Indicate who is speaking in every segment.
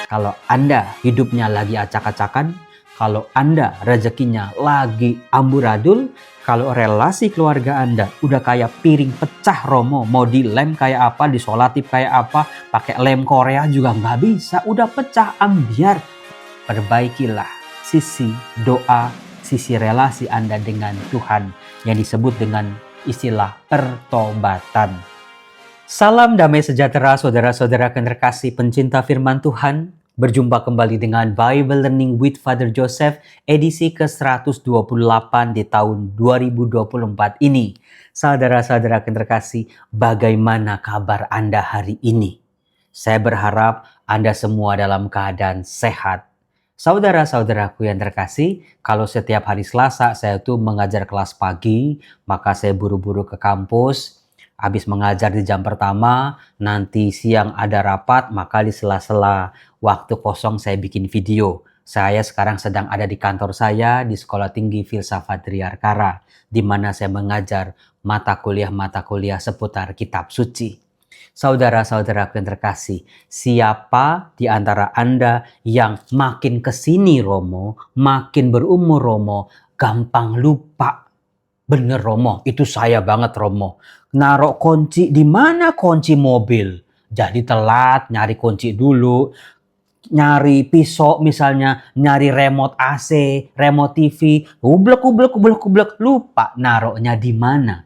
Speaker 1: Kalau Anda hidupnya lagi acak-acakan, kalau Anda rezekinya lagi amburadul, kalau relasi keluarga Anda udah kayak piring pecah Romo, mau dilem kayak apa, disolatif kayak apa, pakai lem Korea juga nggak bisa, udah pecah ambiar. Perbaikilah sisi doa, sisi relasi Anda dengan Tuhan yang disebut dengan istilah pertobatan. Salam damai sejahtera saudara-saudara yang terkasih pencinta firman Tuhan. Berjumpa kembali dengan Bible Learning with Father Joseph edisi ke-128 di tahun 2024 ini. Saudara-saudara yang terkasih, bagaimana kabar Anda hari ini? Saya berharap Anda semua dalam keadaan sehat. Saudara-saudaraku yang terkasih, kalau setiap hari Selasa saya tuh mengajar kelas pagi, maka saya buru-buru ke kampus. Habis mengajar di jam pertama, nanti siang ada rapat, maka di sela-sela waktu kosong saya bikin video. Saya sekarang sedang ada di kantor saya di Sekolah Tinggi Filsafat Triarkara, di mana saya mengajar mata kuliah seputar kitab suci. Saudara-saudara yang terkasih, siapa di antara Anda yang makin kesini Romo, makin berumur Romo, gampang lupa? Bener Romo, itu saya banget Romo. Naruh kunci, di mana kunci mobil? Jadi telat nyari kunci dulu. Nyari pisau misalnya, nyari remote AC, remote TV. Kublek, lupa naruhnya di mana.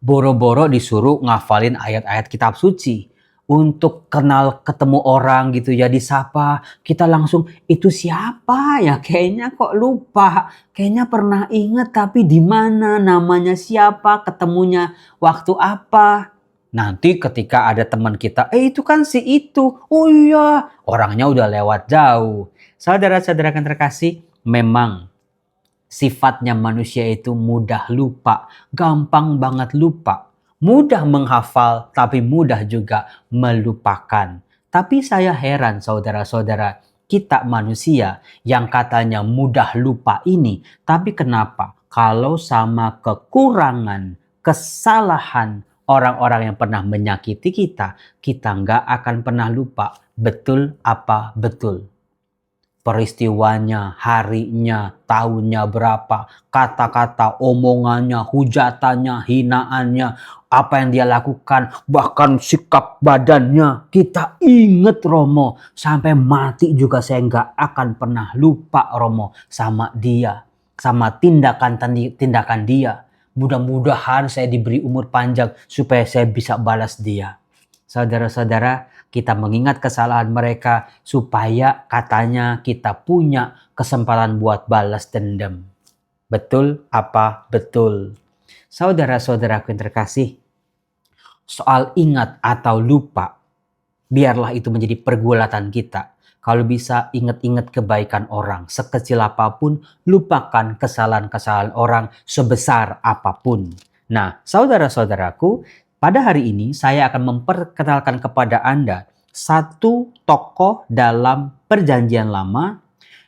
Speaker 1: Boro-boro disuruh ngafalin ayat-ayat kitab suci. Untuk kenal ketemu orang gitu ya, disapa, kita langsung itu siapa ya, kayaknya kok lupa, kayaknya pernah ingat tapi di mana, namanya siapa, ketemunya waktu apa. Nanti ketika ada teman kita, itu kan si itu, oh iya, orangnya udah lewat jauh. Saudara-saudara yang terkasih, memang sifatnya manusia itu mudah lupa, gampang banget lupa. Mudah menghafal, tapi mudah juga melupakan. Tapi saya heran saudara-saudara, kita manusia yang katanya mudah lupa ini, tapi kenapa kalau sama kekurangan, kesalahan orang-orang yang pernah menyakiti kita, kita nggak akan pernah lupa. Betul apa betul? Peristiwanya, harinya, tahunnya berapa, kata-kata, omongannya, hujatannya, hinaannya, apa yang dia lakukan, bahkan sikap badannya, kita inget Romo. Sampai mati juga saya nggak akan pernah lupa Romo sama dia, sama tindakan dia. Mudah-mudahan saya diberi umur panjang supaya saya bisa balas dia. Saudara-saudara, kita mengingat kesalahan mereka supaya katanya kita punya kesempatan buat balas dendam. Betul apa betul? Saudara-saudaraku yang terkasih, soal ingat atau lupa, biarlah itu menjadi pergulatan kita. Kalau bisa ingat-ingat kebaikan orang, sekecil apapun, lupakan kesalahan-kesalahan orang sebesar apapun. Nah, saudara-saudaraku, pada hari ini saya akan memperkenalkan kepada Anda satu tokoh dalam Perjanjian Lama.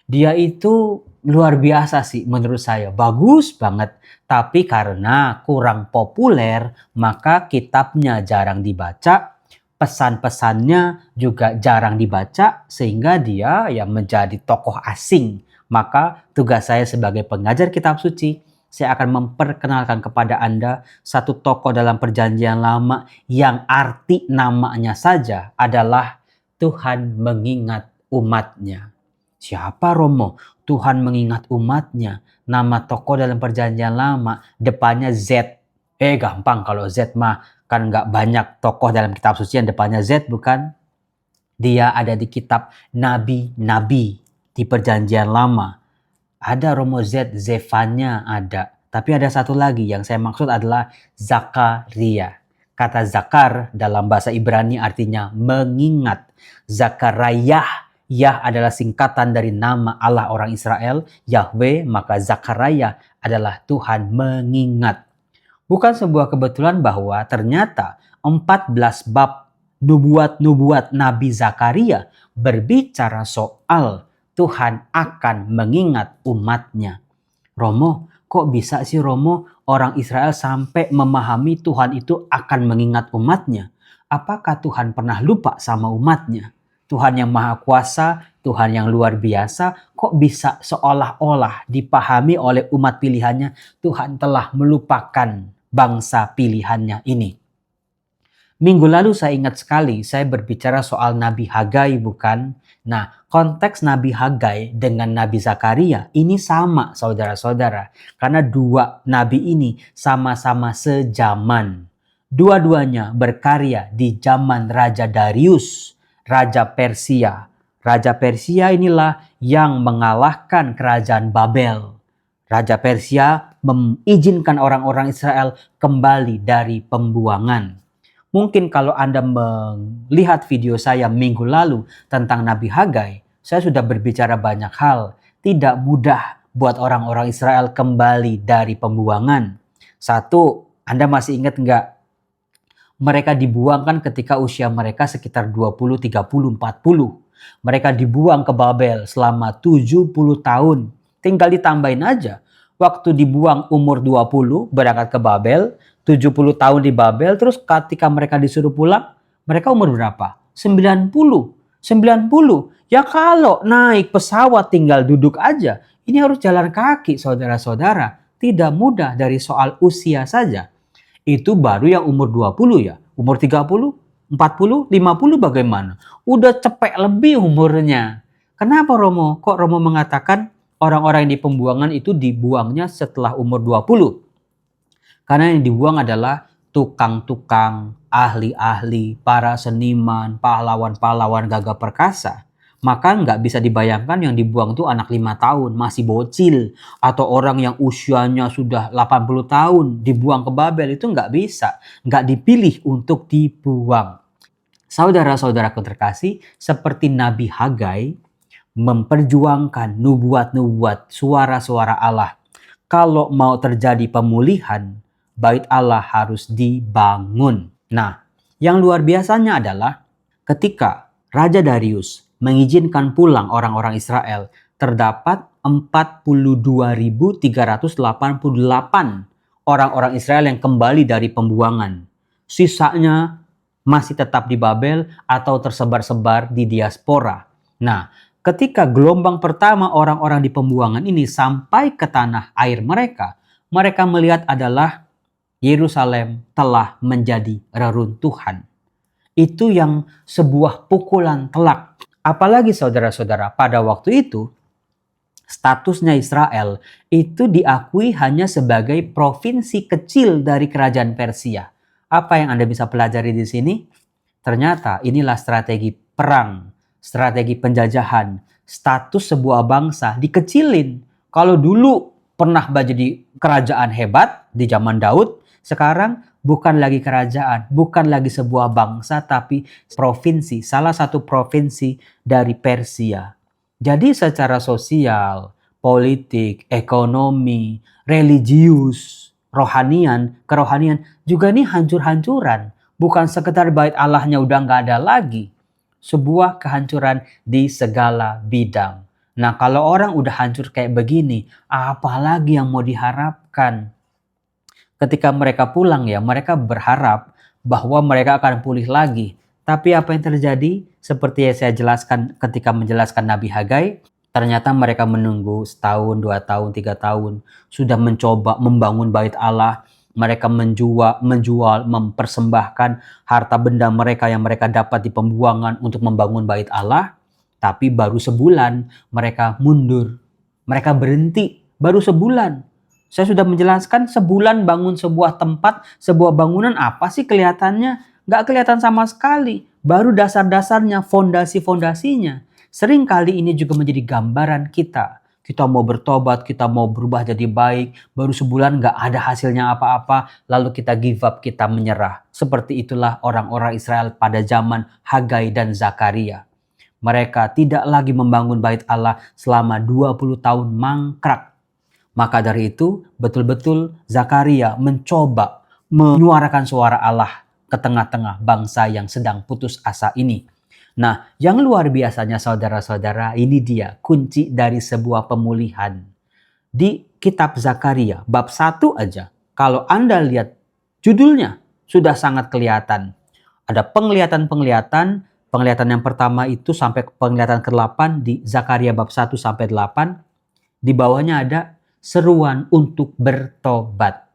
Speaker 1: Dia itu luar biasa sih menurut saya, bagus banget. Tapi karena kurang populer, maka kitabnya jarang dibaca, pesan-pesannya juga jarang dibaca, sehingga dia yang menjadi tokoh asing. Maka tugas saya sebagai pengajar kitab suci, saya akan memperkenalkan kepada Anda satu tokoh dalam Perjanjian Lama yang arti namanya saja adalah Tuhan mengingat umatnya. Siapa Romo? Tuhan mengingat umatnya. Nama tokoh dalam Perjanjian Lama depannya Z. Gampang kalau Z mah kan nggak banyak tokoh dalam kitab suci yang depannya Z, bukan? Dia ada di kitab Nabi-Nabi di Perjanjian Lama. Ada Romo Z, Zefanya ada. Tapi ada satu lagi yang saya maksud adalah Zakaria. Kata Zakar dalam bahasa Ibrani artinya mengingat. Zakarayah, Yah adalah singkatan dari nama Allah orang Israel, Yahweh, maka Zakaria adalah Tuhan mengingat. Bukan sebuah kebetulan bahwa ternyata 14 bab nubuat-nubuat Nabi Zakaria berbicara soal Tuhan akan mengingat umatnya. Romo, kok bisa sih Romo orang Israel sampai memahami Tuhan itu akan mengingat umatnya? Apakah Tuhan pernah lupa sama umatnya? Tuhan yang maha kuasa, Tuhan yang luar biasa, kok bisa seolah-olah dipahami oleh umat pilihannya, Tuhan telah melupakan bangsa pilihannya ini. Minggu lalu saya ingat sekali, saya berbicara soal Nabi Hagai bukan? Nah, konteks Nabi Hagai dengan Nabi Zakaria ini sama saudara-saudara. Karena dua nabi ini sama-sama sejaman. Dua-duanya berkarya di zaman Raja Darius, Raja Persia. Raja Persia inilah yang mengalahkan kerajaan Babel. Raja Persia mengizinkan orang-orang Israel kembali dari pembuangan. Mungkin kalau Anda melihat video saya minggu lalu tentang Nabi Hagai, saya sudah berbicara banyak hal. Tidak mudah buat orang-orang Israel kembali dari pembuangan. Satu, Anda masih ingat nggak? Mereka dibuangkan ketika usia mereka sekitar 20, 30, 40. Mereka dibuang ke Babel selama 70 tahun. Tinggal ditambahin aja. Waktu dibuang umur 20 berangkat ke Babel, 70 tahun di Babel, terus ketika mereka disuruh pulang, mereka umur berapa? 90. 90. Ya kalau naik pesawat tinggal duduk aja, ini harus jalan kaki saudara-saudara. Tidak mudah dari soal usia saja. Itu baru yang umur 20 ya. Umur 30, 40, 50 bagaimana? Udah cepek lebih umurnya. Kenapa Romo? Kok Romo mengatakan orang-orang yang di pembuangan itu dibuangnya setelah umur 20? Karena yang dibuang adalah tukang-tukang, ahli-ahli, para seniman, pahlawan-pahlawan gagah perkasa. Maka nggak bisa dibayangkan yang dibuang itu anak 5 tahun, masih bocil. Atau orang yang usianya sudah 80 tahun dibuang ke Babel, itu nggak bisa. Nggak dipilih untuk dibuang. Saudara-saudaraku terkasih, seperti Nabi Hagai memperjuangkan nubuat-nubuat, suara-suara Allah. Kalau mau terjadi pemulihan, Bait Allah harus dibangun. Nah, yang luar biasanya adalah ketika Raja Darius mengizinkan pulang orang-orang Israel, terdapat 42.388 orang-orang Israel yang kembali dari pembuangan. Sisanya masih tetap di Babel atau tersebar-sebar di diaspora. Nah, ketika gelombang pertama orang-orang di pembuangan ini sampai ke tanah air mereka melihat adalah Yerusalem telah menjadi reruntuhan. Itu yang sebuah pukulan telak. Apalagi saudara-saudara, pada waktu itu statusnya Israel itu diakui hanya sebagai provinsi kecil dari kerajaan Persia. Apa yang Anda bisa pelajari di sini? Ternyata inilah strategi perang, strategi penjajahan, status sebuah bangsa dikecilin. Kalau dulu pernah jadi kerajaan hebat di zaman Daud, sekarang bukan lagi kerajaan, bukan lagi sebuah bangsa, tapi provinsi, salah satu provinsi dari Persia. Jadi secara sosial, politik, ekonomi, religius, kerohanian juga ini hancur-hancuran. Bukan sekedar bait Allahnya udah nggak ada lagi. Sebuah kehancuran di segala bidang. Nah, kalau orang udah hancur kayak begini, apalagi yang mau diharapkan? Ketika mereka pulang ya, mereka berharap bahwa mereka akan pulih lagi. Tapi apa yang terjadi? Seperti yang saya jelaskan ketika menjelaskan Nabi Hagai, ternyata mereka menunggu setahun, 2 tahun, 3 tahun. Sudah mencoba membangun bait Allah. Mereka menjual, mempersembahkan harta benda mereka yang mereka dapat di pembuangan untuk membangun bait Allah. Tapi baru sebulan mereka mundur. Mereka berhenti. Baru sebulan. Saya sudah menjelaskan sebulan bangun sebuah tempat, sebuah bangunan apa sih kelihatannya? Nggak kelihatan sama sekali. Baru dasar-dasarnya, fondasi-fondasinya. Sering kali ini juga menjadi gambaran kita. Kita mau bertobat, kita mau berubah jadi baik. Baru sebulan nggak ada hasilnya apa-apa. Lalu kita give up, kita menyerah. Seperti itulah orang-orang Israel pada zaman Hagai dan Zakaria. Mereka tidak lagi membangun bait Allah selama 20 tahun mangkrak. Maka dari itu, betul-betul Zakaria mencoba menyuarakan suara Allah ke tengah-tengah bangsa yang sedang putus asa ini. Nah, yang luar biasanya saudara-saudara, ini dia kunci dari sebuah pemulihan. Di kitab Zakaria, bab 1 aja, kalau Anda lihat judulnya, sudah sangat kelihatan. Ada penglihatan-penglihatan Penglihatan yang pertama itu sampai ke penglihatan ke-8 di Zakaria bab 1 sampai 8. Di bawahnya ada seruan untuk bertobat.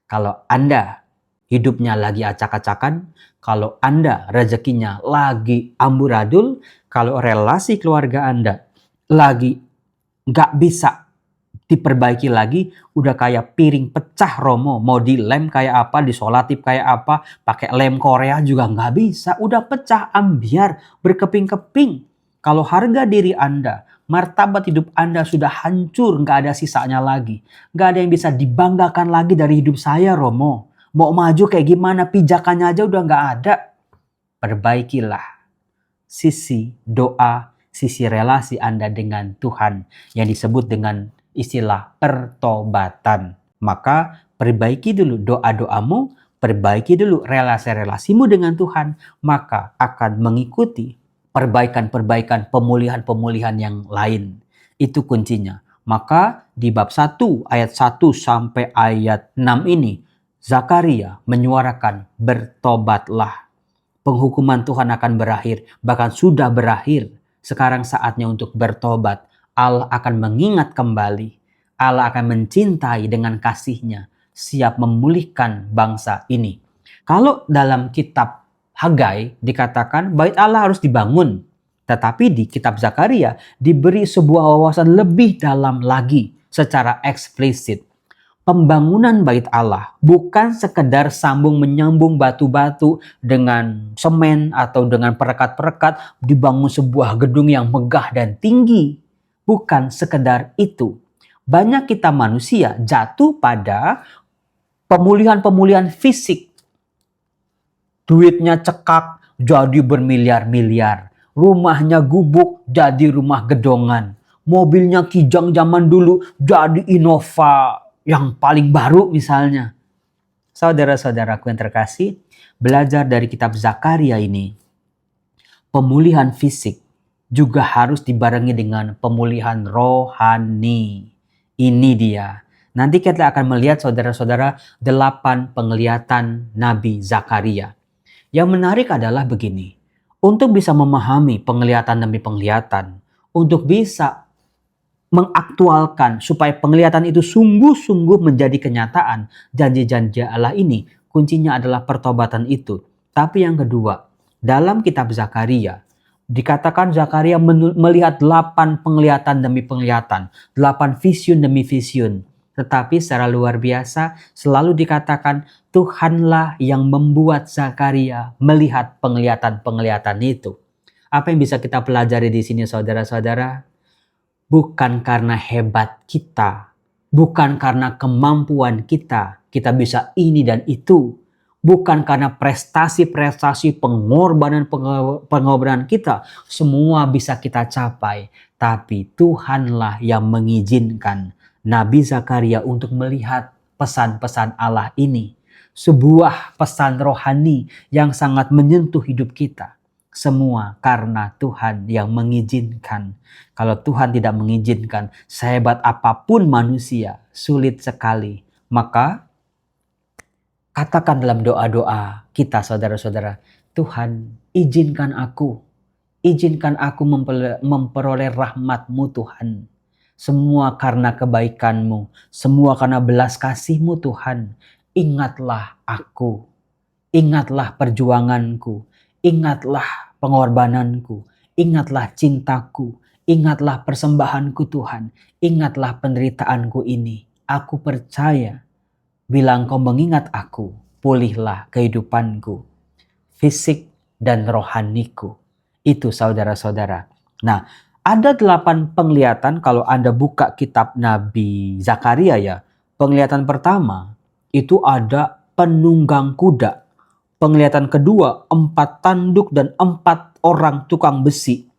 Speaker 1: Kalau Anda hidupnya lagi acak-acakan, kalau Anda rezekinya lagi amburadul, kalau relasi keluarga Anda lagi nggak bisa diperbaiki lagi, udah kayak piring pecah romo, mau dilem kayak apa, disolatip kayak apa, pakai lem Korea juga nggak bisa, udah pecah ambiar, berkeping-keping. Kalau harga diri Anda, martabat hidup Anda sudah hancur, nggak ada sisanya lagi. Nggak ada yang bisa dibanggakan lagi dari hidup saya, Romo. Mau maju kayak gimana, pijakannya aja udah nggak ada. Perbaikilah sisi doa, sisi relasi Anda dengan Tuhan yang disebut dengan istilah pertobatan. Maka perbaiki dulu doa-doamu, perbaiki dulu relasi-relasimu dengan Tuhan, maka akan mengikuti perbaikan-perbaikan, pemulihan-pemulihan yang lain. Itu kuncinya. Maka di bab 1 ayat 1 sampai ayat 6 ini, Zakaria menyuarakan bertobatlah. Penghukuman Tuhan akan berakhir, bahkan sudah berakhir. Sekarang saatnya untuk bertobat. Allah akan mengingat kembali. Allah akan mencintai dengan kasih-Nya, siap memulihkan bangsa ini. Kalau dalam kitab Hagai dikatakan bait Allah harus dibangun. Tetapi di kitab Zakaria diberi sebuah wawasan lebih dalam lagi secara eksplisit. Pembangunan bait Allah bukan sekedar sambung menyambung batu-batu dengan semen atau dengan perekat-perekat dibangun sebuah gedung yang megah dan tinggi. Bukan sekedar itu. Banyak kita manusia jatuh pada pemulihan-pemulihan fisik. Duitnya cekak jadi bermiliar-miliar. Rumahnya gubuk jadi rumah gedongan. Mobilnya kijang zaman dulu jadi Innova yang paling baru misalnya. Saudara-saudaraku yang terkasih, belajar dari kitab Zakaria ini, pemulihan fisik juga harus dibarengi dengan pemulihan rohani. Ini dia. Nanti kita akan melihat saudara-saudara 8 penglihatan Nabi Zakaria. Yang menarik adalah begini. Untuk bisa memahami penglihatan demi penglihatan, untuk bisa mengaktualkan supaya penglihatan itu sungguh-sungguh menjadi kenyataan janji-janji Allah ini, kuncinya adalah pertobatan itu. Tapi yang kedua, dalam kitab Zakaria dikatakan Zakaria melihat 8 penglihatan demi penglihatan, 8 vision demi vision. Tetapi secara luar biasa selalu dikatakan Tuhanlah yang membuat Zakaria melihat penglihatan-penglihatan itu. Apa yang bisa kita pelajari di sini saudara-saudara? Bukan karena hebat kita, bukan karena kemampuan kita bisa ini dan itu. Bukan karena prestasi-prestasi pengorbanan kita, semua bisa kita capai. Tapi Tuhanlah yang mengizinkan Nabi Zakaria untuk melihat pesan-pesan Allah ini. Sebuah pesan rohani yang sangat menyentuh hidup kita. Semua karena Tuhan yang mengizinkan. Kalau Tuhan tidak mengizinkan, sehebat apapun manusia, sulit sekali. Maka katakan dalam doa-doa kita saudara-saudara, Tuhan izinkan aku memperoleh rahmat-Mu Tuhan. Semua karena kebaikan-Mu, semua karena belas kasih-Mu Tuhan. Ingatlah aku, ingatlah perjuanganku, ingatlah pengorbananku, ingatlah cintaku, ingatlah persembahanku Tuhan, ingatlah penderitaanku ini. Aku percaya, bila Engkau mengingat aku, pulihlah kehidupanku, fisik dan rohaniku. Itu saudara-saudara. Nah, ada 8 penglihatan kalau Anda buka kitab Nabi Zakaria ya. Penglihatan pertama itu ada penunggang kuda. Penglihatan kedua 4 tanduk dan 4 orang tukang besi.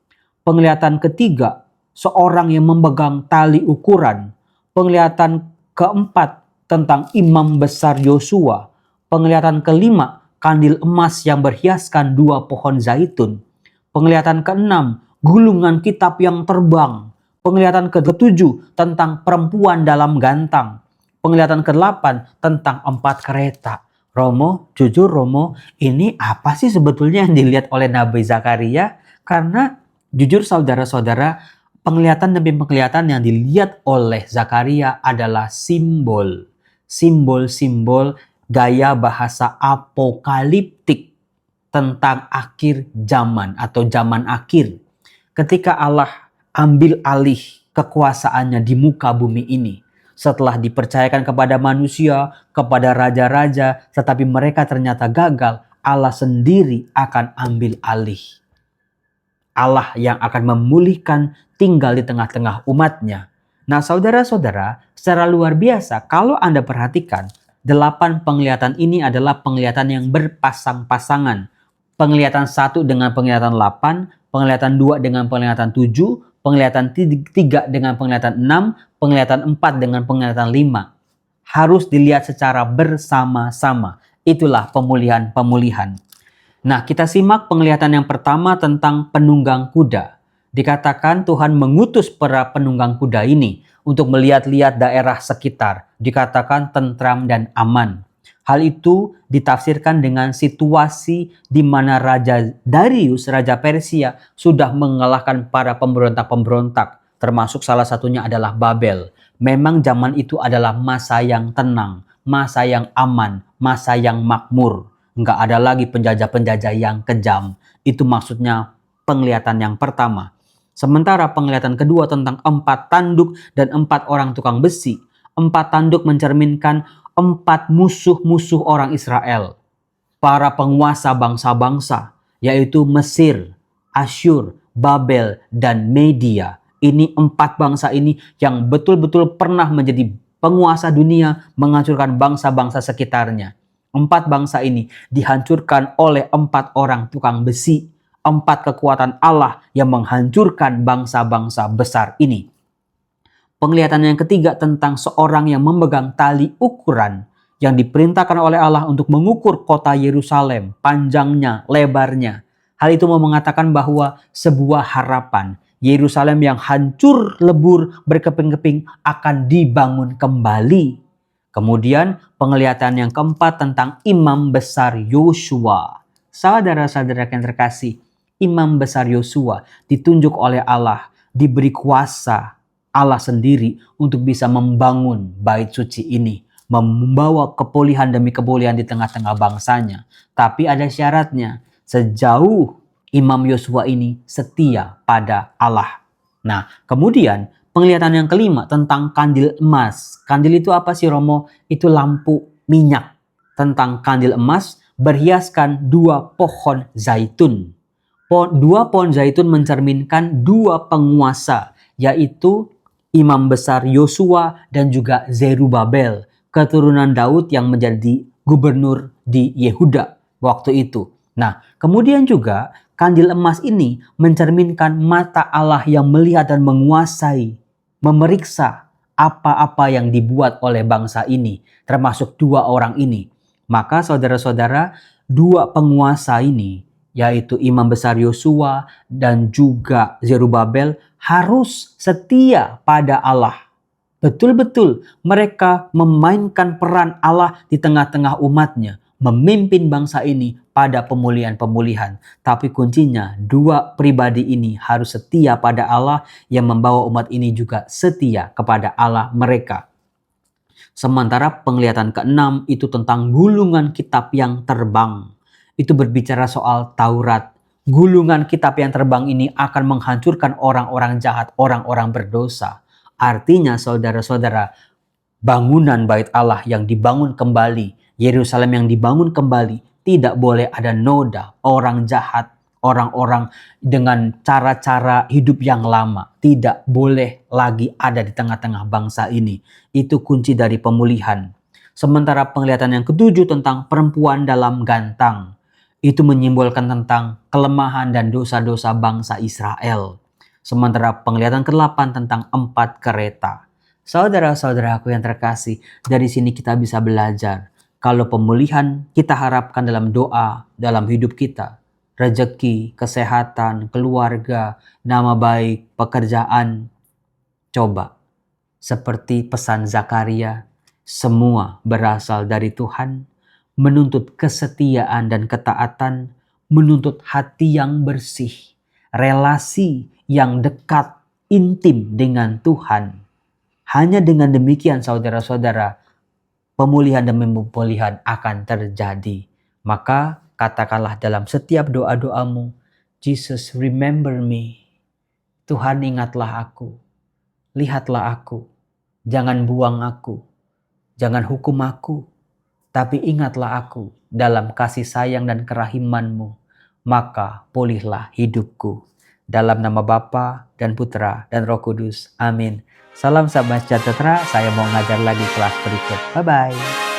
Speaker 1: Penglihatan ketiga seorang yang memegang tali ukuran. Penglihatan keempat tentang imam besar Yosua. Penglihatan kelima kandil emas yang berhiaskan 2 pohon zaitun. Penglihatan keenam gulungan kitab yang terbang. Penglihatan ke-7 tentang perempuan dalam gantang. Penglihatan ke-8 tentang 4 kereta. Romo, jujur Romo, ini apa sih sebetulnya yang dilihat oleh Nabi Zakaria? Karena jujur saudara-saudara, penglihatan demi penglihatan yang dilihat oleh Zakaria adalah simbol. Simbol-simbol gaya bahasa apokaliptik tentang akhir zaman atau zaman akhir. Ketika Allah ambil alih kekuasaannya di muka bumi ini, setelah dipercayakan kepada manusia, kepada raja-raja, tetapi mereka ternyata gagal, Allah sendiri akan ambil alih. Allah yang akan memulihkan tinggal di tengah-tengah umatnya. Nah saudara-saudara, secara luar biasa kalau Anda perhatikan, 8 penglihatan ini adalah penglihatan yang berpasang-pasangan. Penglihatan 1 dengan penglihatan 8, penglihatan 2 dengan penglihatan 7, penglihatan 3 dengan penglihatan 6, penglihatan 4 dengan penglihatan 5. Harus dilihat secara bersama-sama. Itulah pemulihan-pemulihan. Nah, kita simak penglihatan yang pertama tentang penunggang kuda. Dikatakan Tuhan mengutus para penunggang kuda ini untuk melihat-lihat daerah sekitar. Dikatakan tentram dan aman. Hal itu ditafsirkan dengan situasi di mana Raja Darius, Raja Persia, sudah mengalahkan para pemberontak-pemberontak. Termasuk salah satunya adalah Babel. Memang zaman itu adalah masa yang tenang, masa yang aman, masa yang makmur. Nggak ada lagi penjajah-penjajah yang kejam. Itu maksudnya penglihatan yang pertama. Sementara penglihatan kedua tentang 4 tanduk dan 4 orang tukang besi. 4 tanduk mencerminkan 4 musuh-musuh orang Israel. Para penguasa bangsa-bangsa, yaitu Mesir, Asyur, Babel, dan Media. Ini 4 bangsa ini yang betul-betul pernah menjadi penguasa dunia, menghancurkan bangsa-bangsa sekitarnya. 4 bangsa ini dihancurkan oleh 4 orang tukang besi. 4 kekuatan Allah yang menghancurkan bangsa-bangsa besar ini. Penglihatan yang ketiga tentang seorang yang memegang tali ukuran yang diperintahkan oleh Allah untuk mengukur kota Yerusalem, panjangnya, lebarnya. Hal itu mau mengatakan bahwa sebuah harapan, Yerusalem yang hancur lebur berkeping-keping akan dibangun kembali. Kemudian penglihatan yang keempat tentang imam besar Yosua. Saudara-saudara yang terkasih, imam besar Yosua ditunjuk oleh Allah, diberi kuasa Allah sendiri untuk bisa membangun bait suci ini, membawa kepulihan demi kepulihan di tengah-tengah bangsanya. Tapi ada syaratnya, sejauh imam Yosua ini setia pada Allah. Nah, kemudian penglihatan yang kelima tentang kandil emas. Kandil itu apa sih Romo? Itu lampu minyak. Tentang kandil emas berhiaskan 2 pohon zaitun. 2 pohon zaitun mencerminkan 2 penguasa, yaitu imam besar Yosua dan juga Zerubabel, keturunan Daud yang menjadi gubernur di Yehuda waktu itu. Nah, kemudian juga kandil emas ini mencerminkan mata Allah yang melihat dan menguasai, memeriksa apa-apa yang dibuat oleh bangsa ini, termasuk 2 orang ini. Maka saudara-saudara, 2 penguasa ini, yaitu imam besar Yosua dan juga Zerubabel, harus setia pada Allah. Betul-betul mereka memainkan peran Allah di tengah-tengah umatnya, memimpin bangsa ini pada pemulihan-pemulihan. Tapi kuncinya 2 pribadi ini harus setia pada Allah yang membawa umat ini juga setia kepada Allah mereka. Sementara penglihatan ke-6 itu tentang gulungan kitab yang terbang. Itu berbicara soal Taurat. Gulungan kitab yang terbang ini akan menghancurkan orang-orang jahat, orang-orang berdosa. Artinya saudara-saudara, bangunan bait Allah yang dibangun kembali, Yerusalem yang dibangun kembali, tidak boleh ada noda, orang jahat, orang-orang dengan cara-cara hidup yang lama. Tidak boleh lagi ada di tengah-tengah bangsa ini. Itu kunci dari pemulihan. Sementara penglihatan yang ke-7 tentang perempuan dalam gantang. Itu menyimbolkan tentang kelemahan dan dosa-dosa bangsa Israel. Sementara penglihatan ke-8 tentang 4 kereta. Saudara-saudaraku yang terkasih, dari sini kita bisa belajar. Kalau pemulihan kita harapkan dalam doa, dalam hidup kita. Rezeki, kesehatan, keluarga, nama baik, pekerjaan. Coba, seperti pesan Zakaria, semua berasal dari Tuhan. menuntut kesetiaan dan ketaatan, menuntut hati yang bersih, relasi yang dekat, intim dengan Tuhan. Hanya dengan demikian saudara-saudara, pemulihan demi pemulihan akan terjadi. Maka katakanlah dalam setiap doa-doamu, Jesus remember me. Tuhan ingatlah aku, lihatlah aku, jangan buang aku, jangan hukum aku, tapi ingatlah aku dalam kasih sayang dan kerahiman-Mu, maka pulihlah hidupku. Dalam nama Bapa dan Putra dan Roh Kudus. Amin. Salam sahabat sejahtera, saya mau ngajar lagi kelas berikut. Bye-bye.